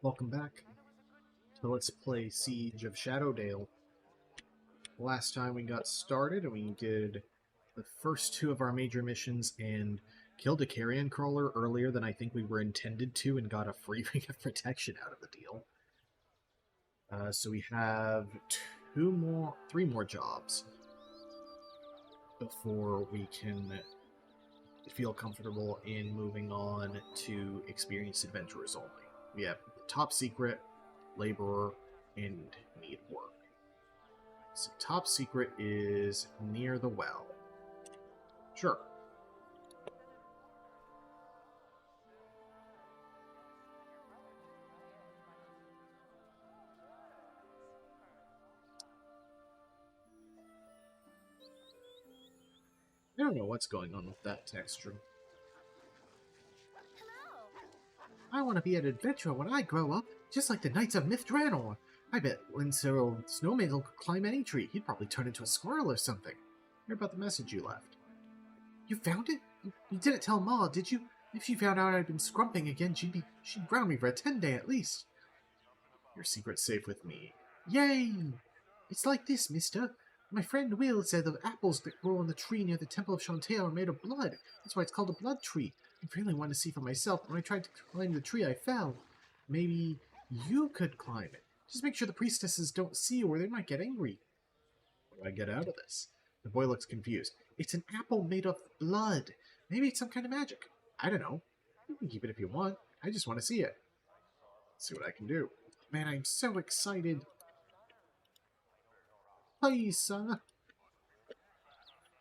Welcome back. So let's play Siege of Shadowdale. Last time we got started and we did the first two of our major missions and killed a carrion crawler earlier than I think we were intended to and got a free ring of protection out of the deal. So we have three more jobs before we can feel comfortable in moving on to experienced adventurers only. We have top secret, laborer, and need work. So top secret is near the well. Sure. I don't know what's going on with that texture. I want to be an adventurer when I grow up, just like the Knights of Myth Draenor. I bet Lindsay Snowman could climb any tree. He'd probably turn into a squirrel or something. Hear about the message you left. You found it? You didn't tell Ma, did you? If she found out I'd been scrumping again, she'd ground me for a 10-day at least. Your secret's safe with me. Yay! It's like this, mister. My friend Will said the apples that grow on the tree near the Temple of Shadowdale are made of blood. That's why it's called a blood tree. I really wanted to see for myself, but when I tried to climb the tree, I fell. Maybe you could climb it. Just make sure the priestesses don't see you or they might get angry. How do I get out of this? The boy looks confused. It's an apple made of blood. Maybe it's some kind of magic. I don't know. You can keep it if you want. I just want to see it. Let's see what I can do. Man, I'm so excited. Hi, son.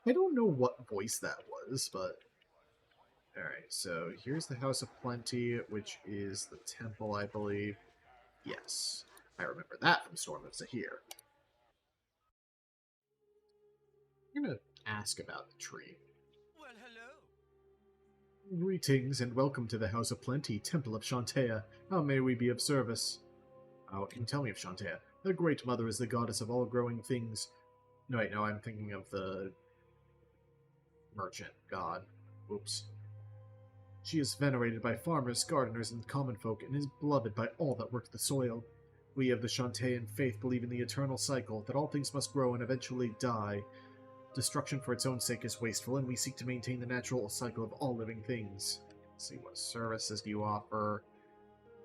I don't know what voice that was, but... Alright, so here's the House of Plenty, which is the temple, I believe. Yes, I remember that from Storm of Zahir. I'm gonna ask about the tree. Well, hello. Greetings and welcome to the House of Plenty, Temple of Shantea. How may we be of service? What can you tell me of Shantea? The Great Mother is the goddess of all growing things. No, wait, no, I'm thinking of the merchant god. Oops. She is venerated by farmers, gardeners, and common folk, and is beloved by all that work the soil. We of the Shantean faith believe in the eternal cycle, that all things must grow and eventually die. Destruction for its own sake is wasteful, and we seek to maintain the natural cycle of all living things. Let's see, what services do you offer?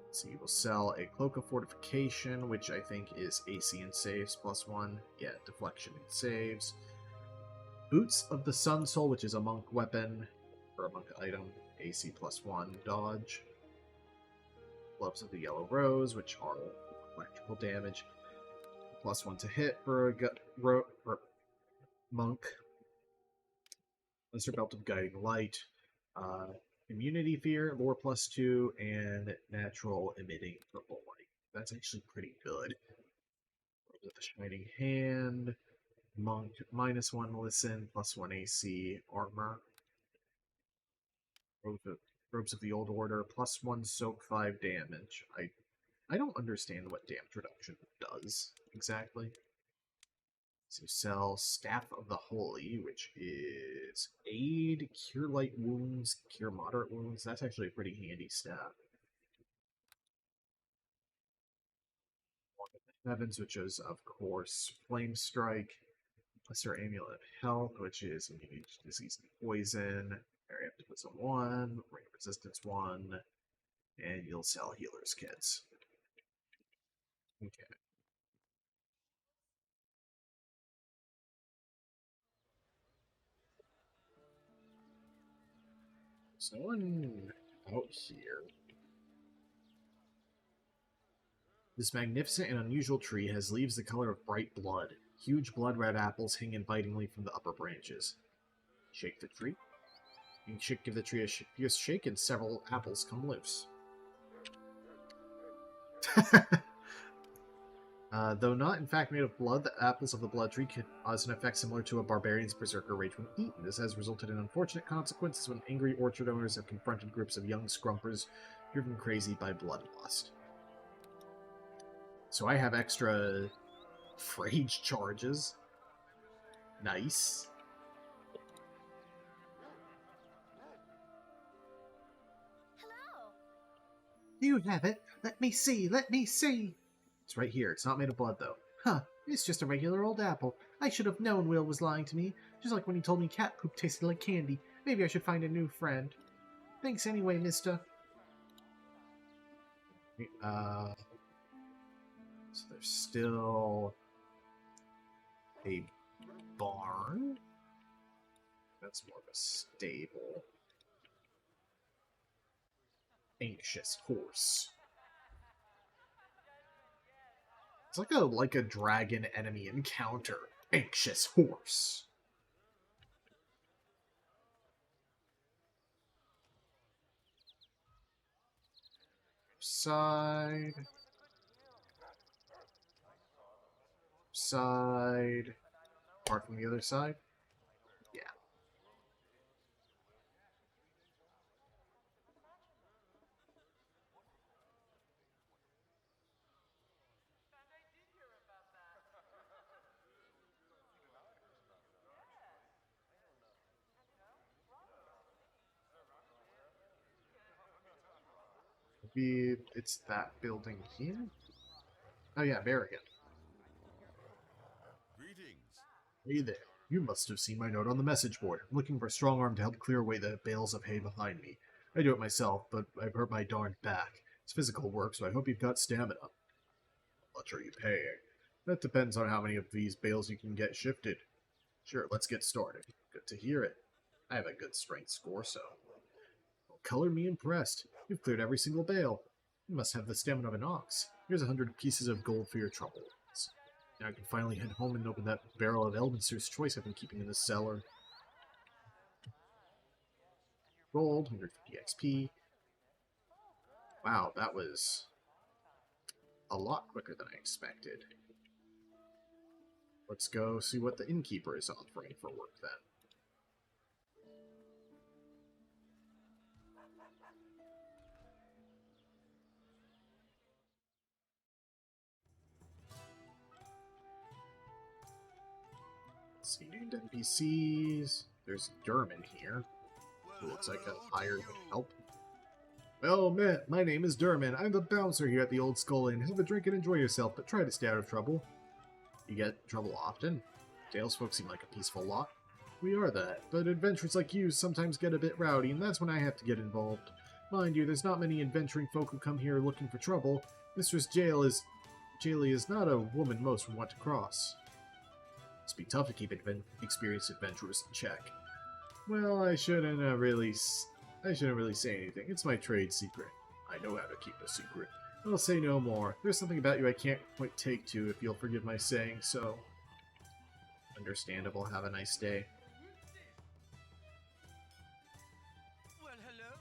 Let's see, you will sell a Cloak of Fortification, which I think is AC and saves +1. Yeah, deflection and saves. Boots of the Sun Soul, which is a monk weapon, or a monk item. AC +1 dodge. Gloves of the Yellow Rose, which are electrical damage. +1 to hit for a monk. Lesser Belt of Guiding Light. Immunity Fear, Lore +2, and Natural Emitting Purple Light. That's actually pretty good. Robes of the Shining Hand. Monk -1 Listen, +1 AC Armor. Robes of the Old Order, +1 Soak 5 damage. I don't understand what damage reduction does exactly. So sell Staff of the Holy, which is Aid, Cure Light Wounds, Cure Moderate Wounds. That's actually a pretty handy staff. Walk of the Heavens, which is, of course, Flame Strike. Lesser Amulet of Health, which is immunity to disease and poison. Area Optimism 1, Ring of Resistance 1, and you'll sell Healer's Kits. Okay. So no one out here. This magnificent and unusual tree has leaves the color of bright blood. Huge blood-red apples hang invitingly from the upper branches. Shake the tree. You can give the tree a fierce shake and several apples come loose. Though not in fact made of blood, the apples of the blood tree can cause an effect similar to a barbarian's berserker rage when eaten. This has resulted in unfortunate consequences when angry orchard owners have confronted groups of young scrumpers driven crazy by bloodlust. So I have extra rage charges. Nice. You have it. Let me see. Let me see. It's right here. It's not made of blood, though. Huh. It's just a regular old apple. I should have known Will was lying to me. Just like when he told me cat poop tasted like candy. Maybe I should find a new friend. Thanks anyway, mister. So there's still a barn. That's more of a stable. Anxious horse. It's like a dragon enemy encounter. Anxious horse. Side. Side. Apart from the other side? Yeah. Maybe it's that building here? Oh yeah, Berrigan. Greetings. Hey there. You must have seen my note on the message board. I'm looking for a strong arm to help clear away the bales of hay behind me. I do it myself, but I've hurt my darned back. It's physical work, so I hope you've got stamina. How much are you paying? That depends on how many of these bales you can get shifted. Sure, let's get started. Good to hear it. I have a good strength score, so... Well, color me impressed. You've cleared every single bale. You must have the stamina of an ox. Here's 100 pieces of gold for your trouble. Now I can finally head home and open that barrel of Elminster's Choice I've been keeping in the cellar. Gold, 150 XP. Wow, that was a lot quicker than I expected. Let's go see what the innkeeper is offering for work then. Let's see, named NPCs. There's Derman here, who looks like a hired help. Well, Matt, my name is Derman. I'm the bouncer here at the Old Skull Inn. Have a drink and enjoy yourself, but try to stay out of trouble. You get trouble often? Dale's folks seem like a peaceful lot. We are that, but adventurers like you sometimes get a bit rowdy, and that's when I have to get involved. Mind you, there's not many adventuring folk who come here looking for trouble. Mistress Jailey is not a woman most would want to cross. Must be tough to keep experienced adventurers in check. Well, I shouldn't really say anything. It's my trade secret. I know how to keep a secret. I'll say no more. There's something about you I can't quite take to, if you'll forgive my saying so. Understandable. Have a nice day. Well, hello.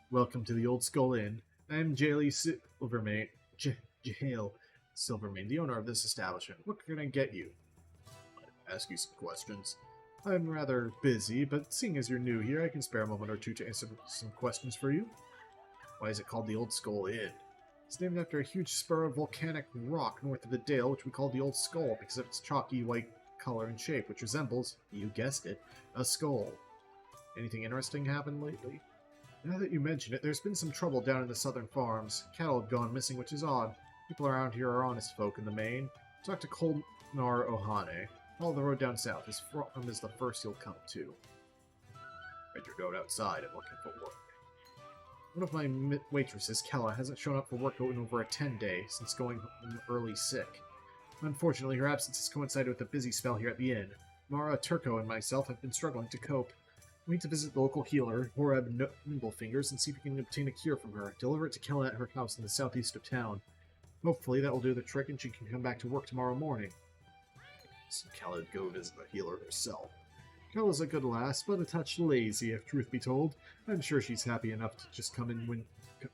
Welcome to the Old Skull Inn. I'm Jailey Silvermane, Jail Silvermane, the owner of this establishment. What can I get you? I'll ask you some questions. I'm rather busy, but seeing as you're new here, I can spare a moment or two to answer some questions for you. Why is it called the Old Skull Inn? It's named after a huge spur of volcanic rock north of the Dale, which we call the Old Skull because of its chalky white color and shape, which resembles, you guessed it, a skull. Anything interesting happened lately? Now that you mention it, there's been some trouble down in the southern farms. Cattle have gone missing, which is odd. People around here are honest folk in the main. Talk to Kolnar Ohane. Follow the road down south. His farm is the first you'll come to. Read your note outside. I'm looking for work. One of my waitresses, Kella, hasn't shown up for work in over a 10-day since going home early sick. Unfortunately, her absence has coincided with a busy spell here at the inn. Mara, Turco, and myself have been struggling to cope. We need to visit the local healer, Horeb Nimblefingers, and see if we can obtain a cure from her. Deliver it to Kella at her house in the southeast of town. Hopefully that will do the trick and she can come back to work tomorrow morning. So Kella would go visit the healer herself. Kella's a good lass, but a touch lazy, if truth be told. I'm sure she's happy enough to just come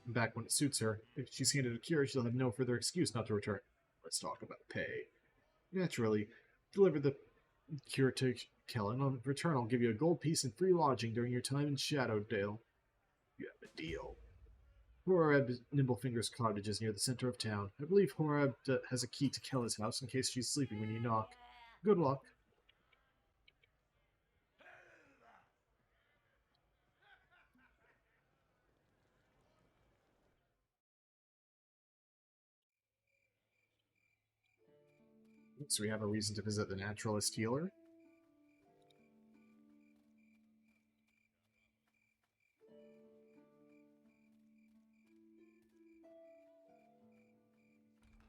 back when it suits her. If she's handed a cure, she'll have no further excuse not to return. Let's talk about pay. Naturally, deliver the cure to Kella, and in return I'll give you a gold piece and free lodging during your time in Shadowdale. You have a deal. Horeb Nimblefinger's cottage is near the center of town. I believe Horeb has a key to Kella's house in case she's sleeping when you knock. Good luck. So we have a reason to visit the naturalist healer.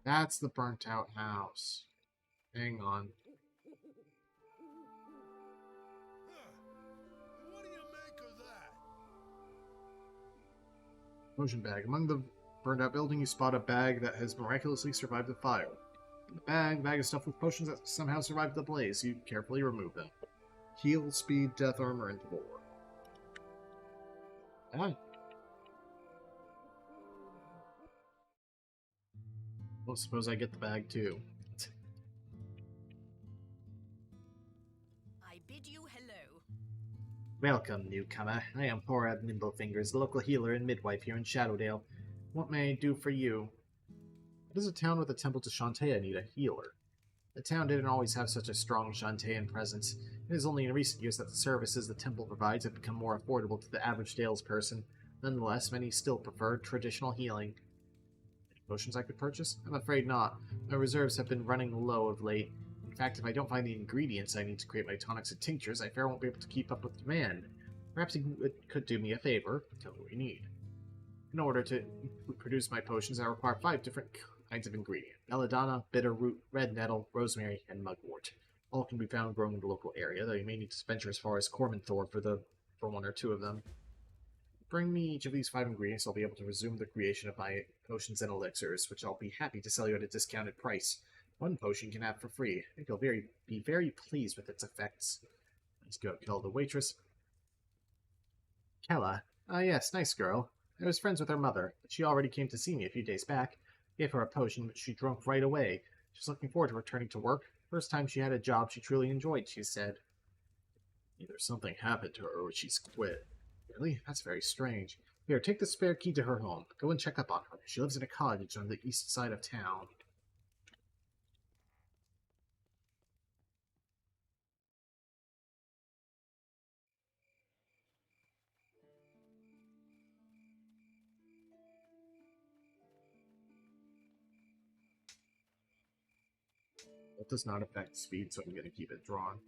That's the burnt out house. Hang on. What do you make of that? Potion bag. Among the burned out building, you spot a bag that has miraculously survived the fire. In the bag is stuffed with potions that somehow survived the blaze. You carefully remove them. Heal, speed, death armor, and lore. Ah. Well, suppose I get the bag too. I bid you hello. Welcome, newcomer. I am Horab Nimblefingers, the local healer and midwife here in Shadowdale. What may I do for you? Why does a town with a temple to Shantaea need a healer? The town didn't always have such a strong Shantaean presence. It is only in recent years that the services the temple provides have become more affordable to the average salesperson. Nonetheless, many still prefer traditional healing. Any potions I could purchase? I'm afraid not. My reserves have been running low of late. In fact, if I don't find the ingredients I need to create my tonics and tinctures, I fear I won't be able to keep up with demand. Perhaps you could do me a favor. Tell me what you need. In order to produce my potions, I require 5 different kinds of ingredient: belladonna, bitterroot, red nettle, rosemary, and mugwort. All can be found growing in the local area, though you may need to venture as far as Cormanthor for 1 or 2 of them. Bring me each of these 5 ingredients, I'll be able to resume the creation of my potions and elixirs, which I'll be happy to sell you at a discounted price. 1 potion you can have for free. I think you'll be very pleased with its effects. Let's go tell the waitress. Kella. Ah yes, nice girl. I was friends with her mother, but she already came to see me a few days back. Gave her a potion, which she drank right away. She's looking forward to returning to work. First time she had a job she truly enjoyed, she said. Either something happened to her or she's quit. Really? That's very strange. Here, take the spare key to her home. Go and check up on her. She lives in a cottage on the east side of town. That does not affect speed, so I'm going to keep it drawn.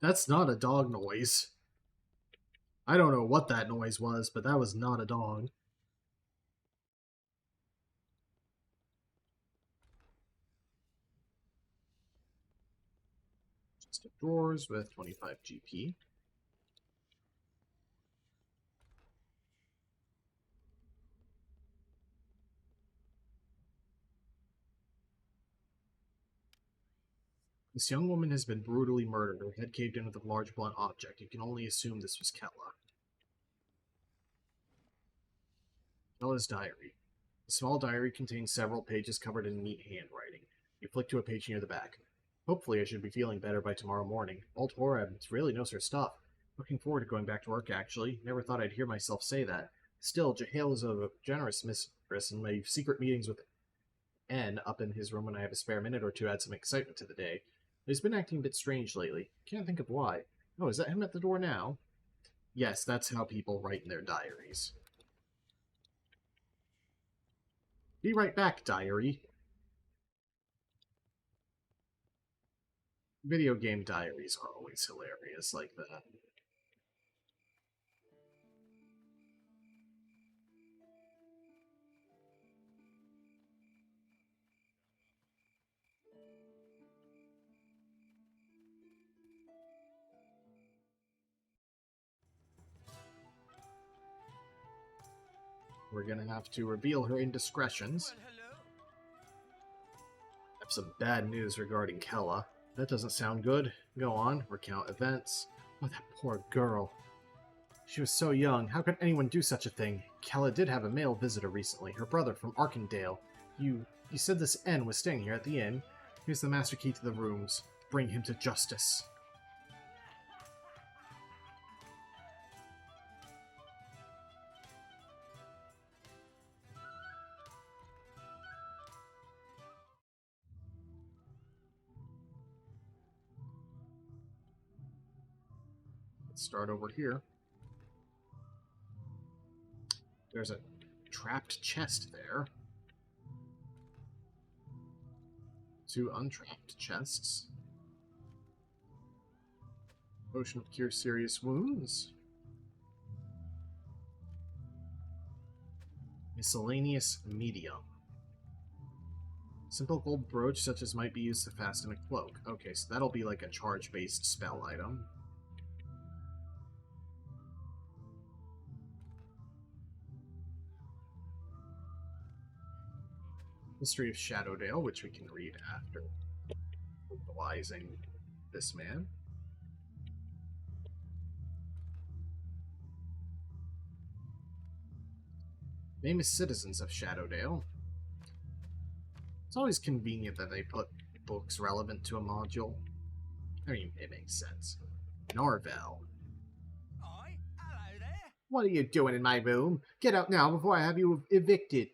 That's not a dog noise. I don't know what that noise was, but that was not a dog. Chest of drawers with 25 GP. This young woman has been brutally murdered, her head caved in with a large blunt object. You can only assume this was Kella. Kella's diary. The small diary contains several pages covered in neat handwriting. You flick to a page near the back. Hopefully I should be feeling better by tomorrow morning. Old Horeb really knows her stuff. Looking forward to going back to work, actually. Never thought I'd hear myself say that. Still, Jehail is a generous mistress, and my secret meetings with N up in his room when I have a spare minute or two add some excitement to the day. He's been acting a bit strange lately. Can't think of why. Oh, is that him at the door now? Yes, that's how people write in their diaries. Be right back, diary. Video game diaries are always hilarious like that. We're gonna have to reveal her indiscretions. Well, hello. I have some bad news regarding Kella. That doesn't sound good. Go on, recount events. Oh, that poor girl. She was so young. How could anyone do such a thing? Kella did have a male visitor recently, her brother from Arkandale. You said this N was staying here at the inn. Here's the master key to the rooms. Bring him to justice. Let's start over here. There's a trapped chest there. 2 untrapped chests. Potion of Cure Serious Wounds. Miscellaneous Medium. Simple gold brooch such as might be used to fasten a cloak. Okay, so that'll be like a charge-based spell item. History of Shadowdale, which we can read after brutalizing this man. Famous citizens of Shadowdale. It's always convenient that they put books relevant to a module. I mean, it makes sense. Norvell. Hi, hello there. What are you doing in my room? Get out now before I have you evicted.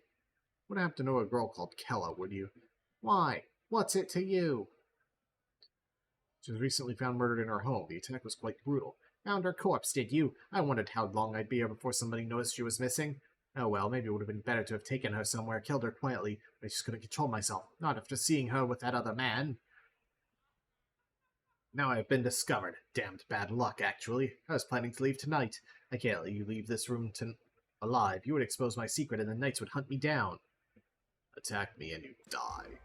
Wouldn't have to know a girl called Kella, would you? Why? What's it to you? She was recently found murdered in her home. The attack was quite brutal. Found her corpse, did you? I wondered how long I'd be here before somebody noticed she was missing. Oh well, maybe it would have been better to have taken her somewhere, killed her quietly, but I just couldn't control myself. Not after seeing her with that other man. Now I have been discovered. Damned bad luck, actually. I was planning to leave tonight. I can't let you leave this room alive. You would expose my secret and the knights would hunt me down. Attack me and you die.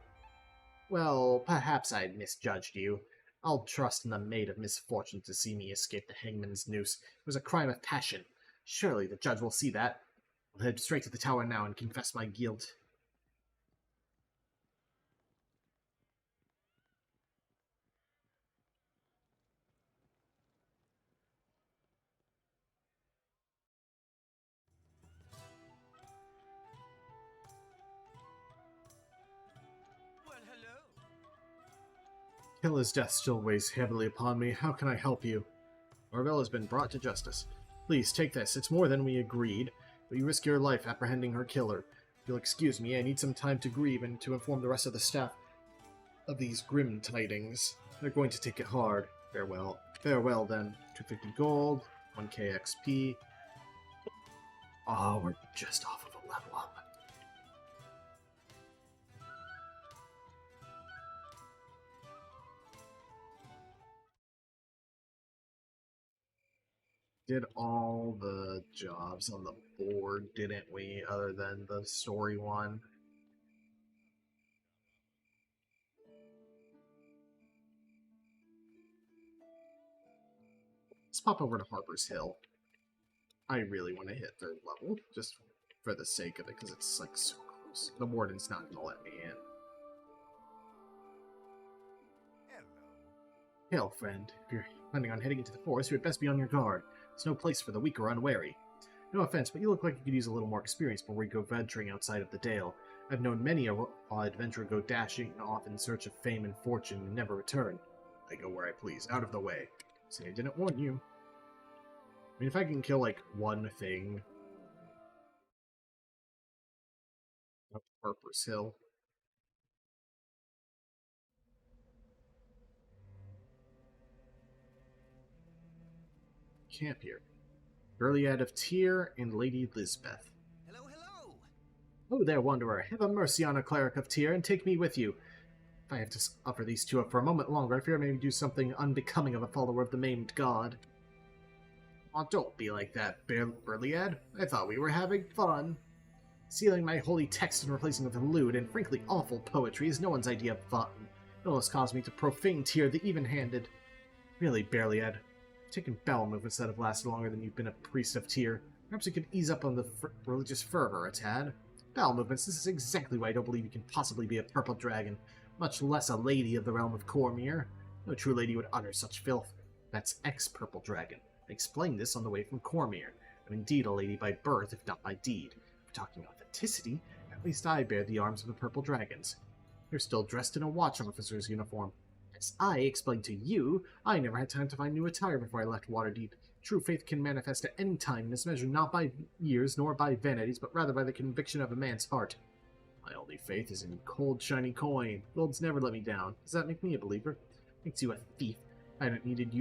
Well, perhaps I misjudged you. I'll trust in the maid of misfortune to see me escape the hangman's noose. It was a crime of passion. Surely the judge will see that. I'll head straight to the tower now and confess my guilt. Well, hello. Kella's death still weighs heavily upon me. How can I help you? Norvell has been brought to justice. Please, take this. It's more than we agreed, but you risk your life apprehending her killer. If you'll excuse me, I need some time to grieve and to inform the rest of the staff of these grim tidings. They're going to take it hard. Farewell. Farewell, then. 250 gold, 1k XP. Oh, we're just off of a level up. Did all the jobs on the board, didn't we, other than the story one? Let's pop over to Harper's Hill. I really want to hit 3rd level, just for the sake of it, because it's like so close. The warden's not going to let me in. Hello. Hail, friend. If you're planning on heading into the forest, you had best be on your guard. It's no place for the weak or unwary. No offense, but you look like you could use a little more experience before you go venturing outside of the Dale. I've known many a raw adventurer go dashing off in search of fame and fortune and never return. I go where I please, out of the way. Say I didn't warn you. I mean, if I can kill, like, one thing... Up Harper's Hill. Camp here. Burliad of Tyr and Lady Lisbeth. Hello, hello. Oh there, wanderer. Have a mercy on a cleric of Tyr and take me with you. If I have to suffer these two up for a moment longer, I fear I may do something unbecoming of a follower of the maimed god. Oh, don't be like that, Burliad. I thought we were having fun. Sealing my holy text and replacing it with lewd and frankly awful poetry is no one's idea of fun. It almost caused me to profane Tyr the even-handed. Really, Burliad, taking bowel movements that have lasted longer than you've been a priest of Tyr. Perhaps you could ease up on the religious fervor a tad. Bowel movements, this is exactly why I don't believe you can possibly be a purple dragon, much less a lady of the realm of Cormyr. No true lady would utter such filth. That's ex-purple dragon. I explained this on the way from Cormyr. I'm indeed a lady by birth, if not by deed. If we're talking authenticity, at least I bear the arms of the purple dragons. You're still dressed in a watch officer's uniform. As I explained to you, I never had time to find new attire before I left Waterdeep. True faith can manifest at any time and is measured not by years nor by vanities, but rather by the conviction of a man's heart. My only faith is in cold, shiny coin. Gold's never let me down. Does that make me a believer? Makes you a thief. I hadn't needed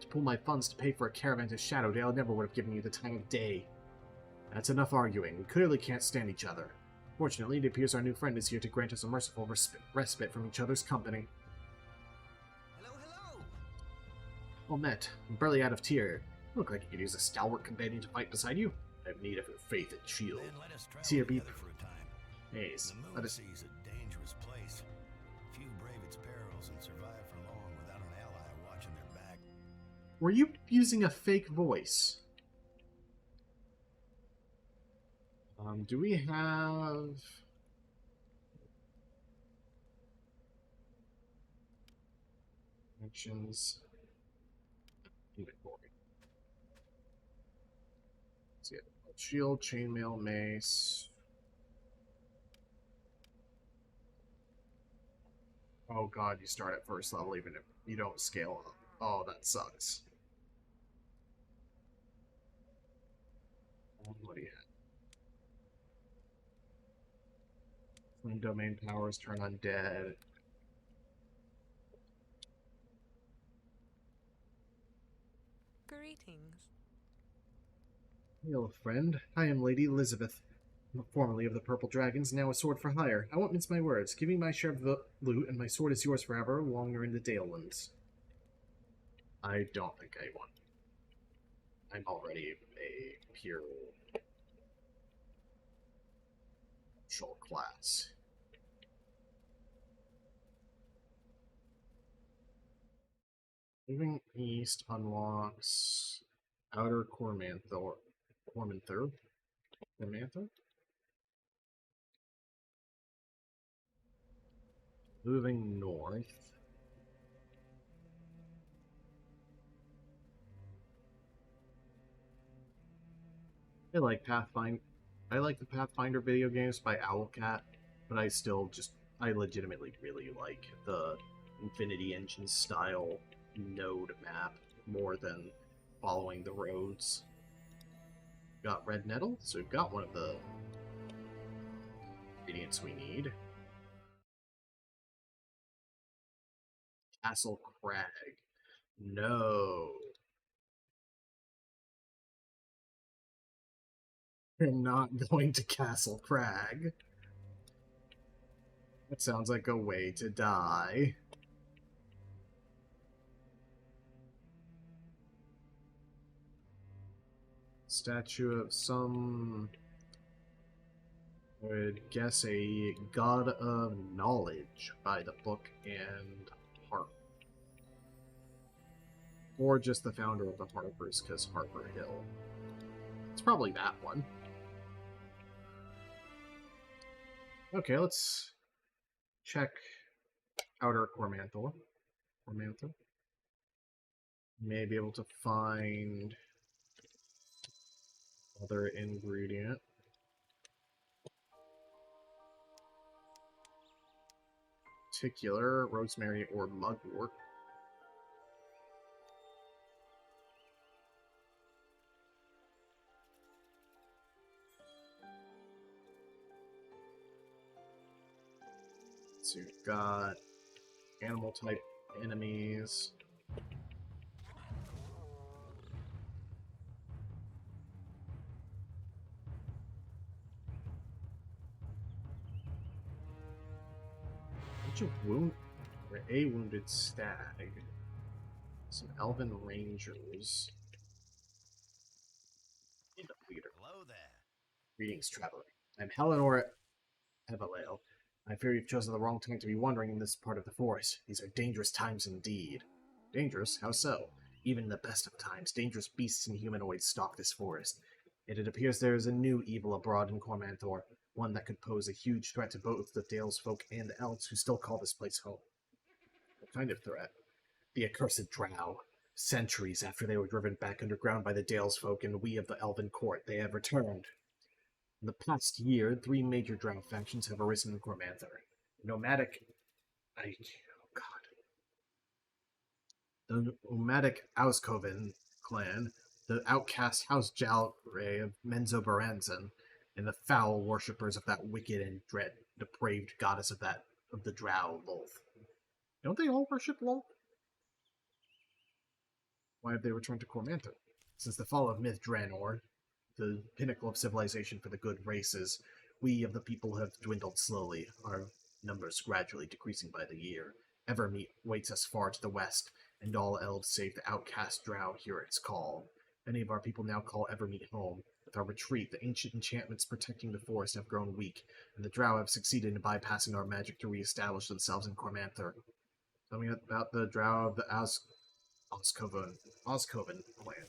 to pool my funds to pay for a caravan to Shadowdale, I never would have given you the time of day. That's enough arguing. We clearly can't stand each other. Fortunately, it appears our new friend is here to grant us a merciful respite from each other's company. Hello, hello. Well met. I'm barely out of tier. You look like you could use a stalwart companion to fight beside you. I have need of your faith and shield. Then let us travel See your beep. together for a time. Ace. The Let moon us. sea's a dangerous place. Few brave its perils and survive for long without an ally watching their back. Were you using a fake voice? Do we have... Actions... Inventory. Let's see it. Shield, chainmail, mace... Oh god, you start at first level even if you don't scale up. Oh, that sucks. What do you have? Flame domain powers turn undead. Greetings. Hail, friend. I am Lady Elizabeth, formerly of the Purple Dragons, now a sword for hire. I won't mince my words. Give me my share of the loot, and my sword is yours forever, longer in the Dalelands. I don't think I want. I'm already a pure martial class. Moving east unlocks Outer Cormanther. Cormanther? Cormanther? Moving north. I like Pathfinder. I like the Pathfinder video games by Owlcat, but I legitimately really like the Infinity Engine style node map more than following the roads. Got red nettle, so we've got one of the ingredients we need. Castle Crag. No. We're not going to Castle Crag. That sounds like a way to die. Statue of some... I would guess a god of knowledge by the book and harp. Or just the founder of the Harpers, because Harper Hill. It's probably that one. Okay, let's check Outer Cormanther. May be able to find other ingredient. Particular, rosemary or mugwort. So you've got animal type enemies. Or a wounded stag. Some elven rangers. And a leader. Hello there. Greetings, traveler. I'm Eleanor Evalale. I fear you've chosen the wrong time to be wandering in this part of the forest. These are dangerous times indeed. Dangerous? How so? Even in the best of times, dangerous beasts and humanoids stalk this forest. Yet it appears there is a new evil abroad in Cormanthor, one that could pose a huge threat to both the Dales folk and the elves who still call this place home. What kind of threat? The accursed drow. Centuries after they were driven back underground by the Dales folk and we of the Elven Court, they have returned. In the past year, 3 major drow factions have arisen in Cormanther. Nomadic... oh god. The nomadic Auskoven clan, the outcast House Jalre of Menzoberranzan, and the foul worshippers of that wicked and depraved goddess of the drow, Lolth. Don't they all worship Lolth? Why have they returned to Cormantha? Since the fall of Myth Draenor, the pinnacle of civilization for the good races, we of the people have dwindled slowly, our numbers gradually decreasing by the year. Evermeet waits us far to the west, and all elves save the outcast drow hear its call. Many of our people now call Evermeet home. With our retreat, the ancient enchantments protecting the forest have grown weak, and the drow have succeeded in bypassing our magic to re-establish themselves in Cormantha. Tell me about the drow of the Oscoven clan.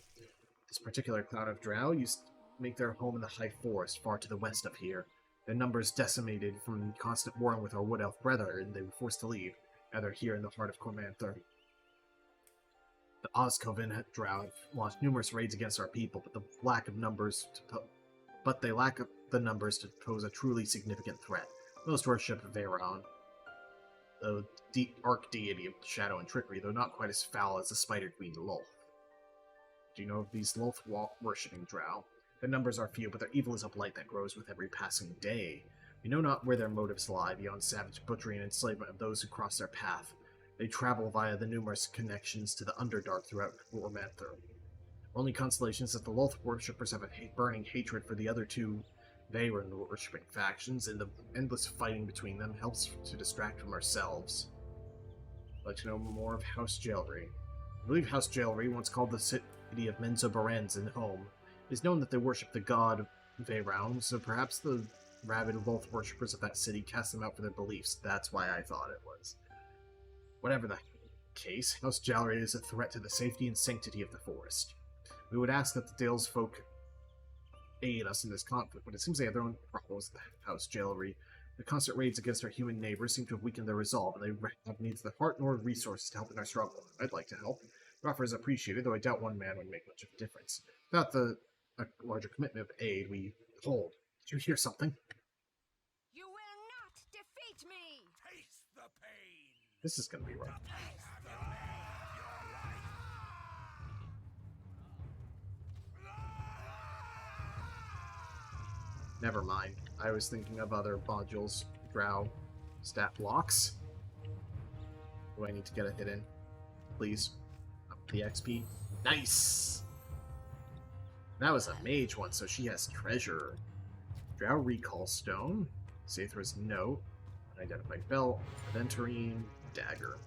This particular clan of drow used to make their home in the high forest far to the west of here. Their numbers decimated from constant warring with our wood elf brethren, and they were forced to leave. Now they're here in the heart of Cormantha. The Oscoven drow have launched numerous raids against our people, but they lack the numbers to pose a truly significant threat. Most worship Veyron, the arch-deity of shadow and trickery, though not quite as foul as the Spider Queen Lolth. Do you know of these Lolth-worshipping drow? Their numbers are few, but their evil is a blight that grows with every passing day. We know not where their motives lie, beyond savage butchery and enslavement of those who cross their path. They travel via the numerous connections to the Underdark throughout Cormantha. Only consolation is that the Lolth worshippers have a burning hatred for the other two Veyron-worshipping factions, and the endless fighting between them helps to distract from ourselves. I'd like to know more of House Jailry. I believe House Jailry, once called the city of Menzoberranzan home, it is known that they worship the god Veyron, so perhaps the rabid Lolth worshippers of that city cast them out for their beliefs. That's why I thought it was. Whatever the case, House Jailry is a threat to the safety and sanctity of the forest. We would ask that the Dale's folk aid us in this conflict, but it seems they have their own problems with the House Jailry. The constant raids against our human neighbors seem to have weakened their resolve, and they have neither the heart nor resources to help in our struggle. I'd like to help. Your offer is appreciated, though I doubt one man would make much of a difference. Without a larger commitment of aid, we hold. Did you hear something? You will not defeat me! Taste the pain. This is gonna be rough. Taste the pain of your life. Never mind. I was thinking of other modules. Drow stat blocks. Do I need to get a hit in? Please. Up the XP. Nice! That was a mage one, so she has treasure. Drow Recall Stone. Saithra's Note. Unidentified Belt. Aventurine. Dagger.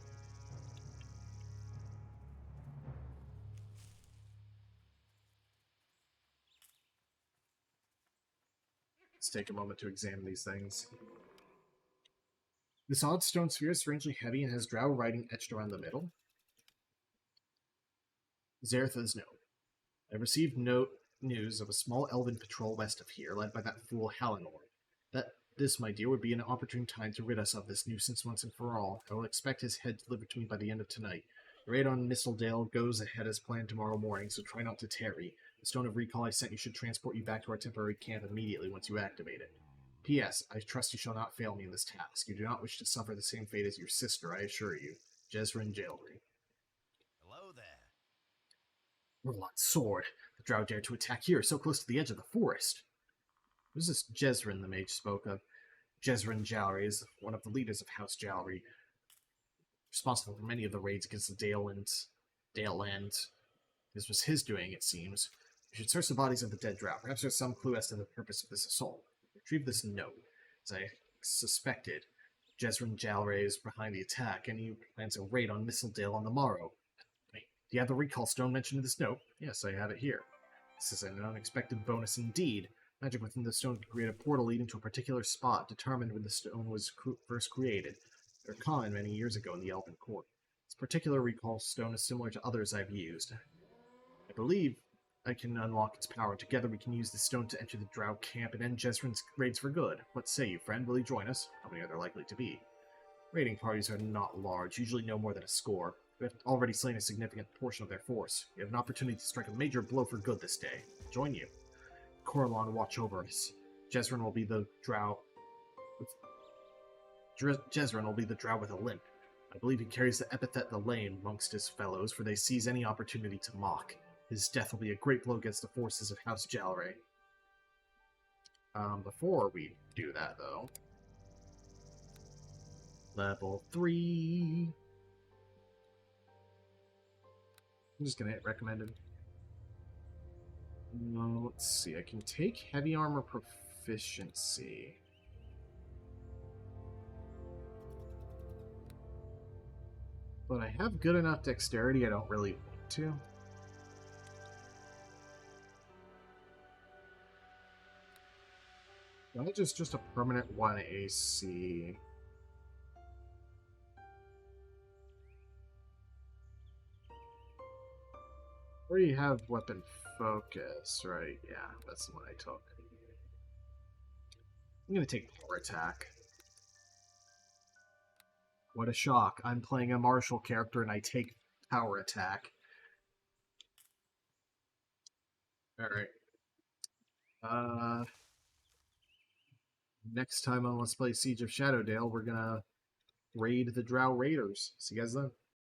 Let's take a moment to examine these things. This odd stone sphere is strangely heavy and has drow writing etched around the middle. Zaretha's Note. I received news of a small elven patrol west of here, led by that fool Halinor. This, my dear, would be an opportune time to rid us of this nuisance once and for all. I will expect his head delivered to me by the end of tonight. The raid on Mistledale goes ahead as planned tomorrow morning, so try not to tarry. The Stone of Recall I sent you should transport you back to our temporary camp immediately once you activate it. P.S. I trust you shall not fail me in this task. You do not wish to suffer the same fate as your sister, I assure you. Jezrin Jailry. Hello there. Murlot's sword. The drow dared to attack here, so close to the edge of the forest. Who's this Jezrin the mage spoke of? Jezrin Jailry is one of the leaders of House Jailry, responsible for many of the raids against the Daleland. This was his doing, it seems. We should search the bodies of the dead drow. Perhaps there's some clue as to the purpose of this assault. Retrieve this note. As I suspected, Jezrin Jailry is behind the attack, and he plans a raid on Mistledale on the morrow. Wait, do you have the recall stone mentioned in this note? Yes, I have it here. This is an unexpected bonus indeed. Magic within the stone can create a portal leading to a particular spot, determined when the stone was first created. They were common many years ago in the Elven Court. This particular recall stone is similar to others I've used. I believe I can unlock its power. Together we can use the stone to enter the drow camp and end Jezrin's raids for good. What say you, friend? Will you join us? How many are there likely to be? Raiding parties are not large, usually no more than a score. We have already slain a significant portion of their force. We have an opportunity to strike a major blow for good this day. Join you. Coralon watch over us. Jezrin will be the drow with a limp. I believe he carries the epithet the lame amongst his fellows, for they seize any opportunity to mock. His death will be a great blow against the forces of House Jailry. Before we do that, though... Level 3... I'm just gonna hit recommended. Let's see. I can take heavy armor proficiency. But I have good enough dexterity, I don't really want to. That is just a permanent 1 AC. Where do you have weapon focus? Right, yeah, that's the one I took. I'm gonna take power attack. What a shock. I'm playing a martial character and I take power attack. Alright. Next time on Let's Play Siege of Shadowdale, we're gonna raid the Drow Raiders. See you guys then.